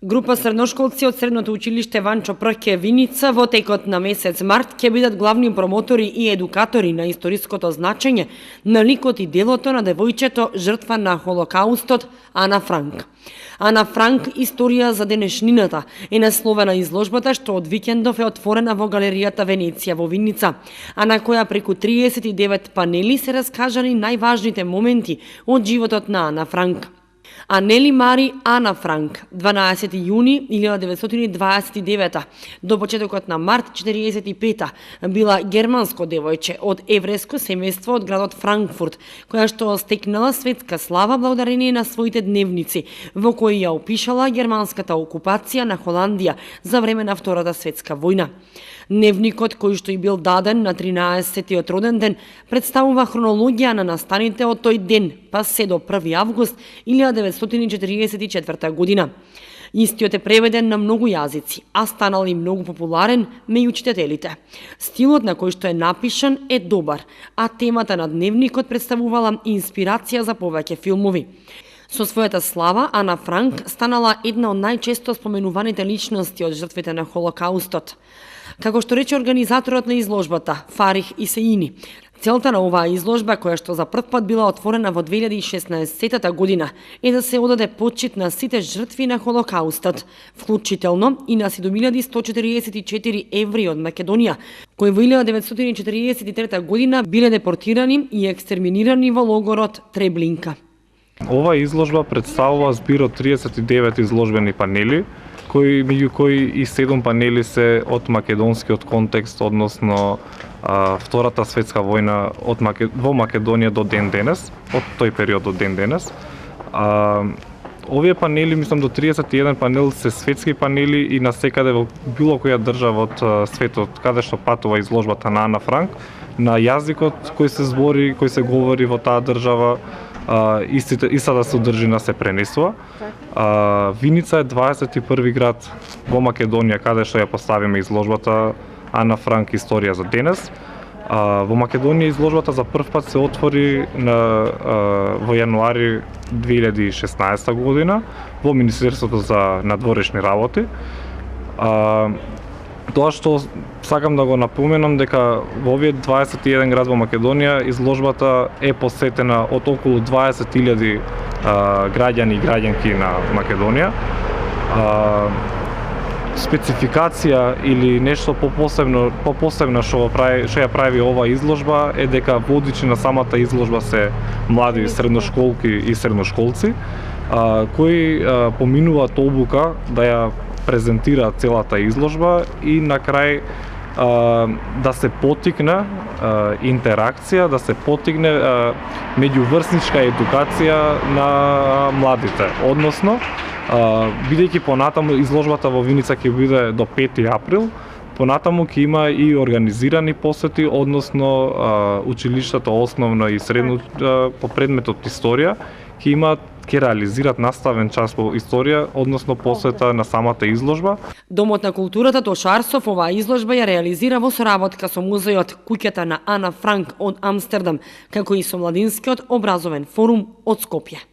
Група средношколци од средното училиште Ванчо Прке Виница во текот на месец март ќе бидат главни промотори и едукатори на историското значење на ликот и делото на девојчето жртва на Холокаустот Ана Франк. Ана Франк, историја за денешнината, е насловена изложбата што од викендов е отворена во галеријата Венеција во Виница, а на која преку 39 панели се раскажани најважните моменти од животот на Ана Франк. Анели Мари Ана Франк, 12 јуни 1929 до почетокот на март 45 била германско девојче од еврејско семејство од градот Франкфурт, која што стекнала светска слава благодарение на своите дневници, во кои ја опишала германската окупација на Холандија за време на Втората светска војна. Дневникот, кој што и бил даден на 13-тиот роден ден, представува хронологија на настаните од тој ден, па се до 1 август 1944 година. Истиот е преведен на многу јазици, а станал и многу популарен меѓу читателите. Стилот на кој што е напишан е добар, а темата на дневникот представувала инспирација за повеќе филмови. Со својата слава, Ана Франк станала една од најчесто споменуваните личности од жртвите на Холокаустот. Како што рече организаторот на изложбата, Фарих Исеини, целта на оваа изложба, која што за прв пат била отворена во 2016 година, е да се одаде почит на сите жртви на Холокаустот, вклучително и на 7144 евреи од Македонија, кои во 1943 година биле депортирани и екстерминирани во логорот Треблинка. Ова изложба представува збир од 39 изложбени панели, меѓу кои и 7 панели се од македонскиот контекст, односно Втората светска војна во Македонија до ден денес, од тој период до ден денес. Овие панели, мислам до 31 панел се светски панели и насекаде во било која држава од светот каде што патува изложбата на Ана Франк, на јазикот кој се збори, кој се говори во таа држава, истата содржина се пренесува. Виница е 21 град во Македонија каде што ја поставиме изложбата Ана Франк историја за денес. Во Македонија изложбата за прв пат се отвори во јануари 2016 година во Министерството за надворешни работи. Тоа што сакам да го напоменам дека во овие 21 град во Македонија изложбата е посетена од околу 20.000 граѓани и граѓанки на Македонија. Спецификација или нешто попосебно што ја прави ова изложба е дека водичи на самата изложба се млади средношколки и средношколци кои поминуваат обука да ја презентира целата изложба и на крај да се поттикне интеракција, да се поттикне меѓуврсничка едукација на младите. Односно, бидејќи понатаму изложбата во Виница ќе биде до 5 април, понатаму ќе има и организирани посети, односно училиштата основно и средно по предметот историја ќе реализират наставен час по историја, односно посета на самата изложба. Домот на културата Тош Арсов оваа изложба ја реализира во соработка со музејот Куќата на Ана Франк од Амстердам, како и со Младинскиот образовен форум од Скопје.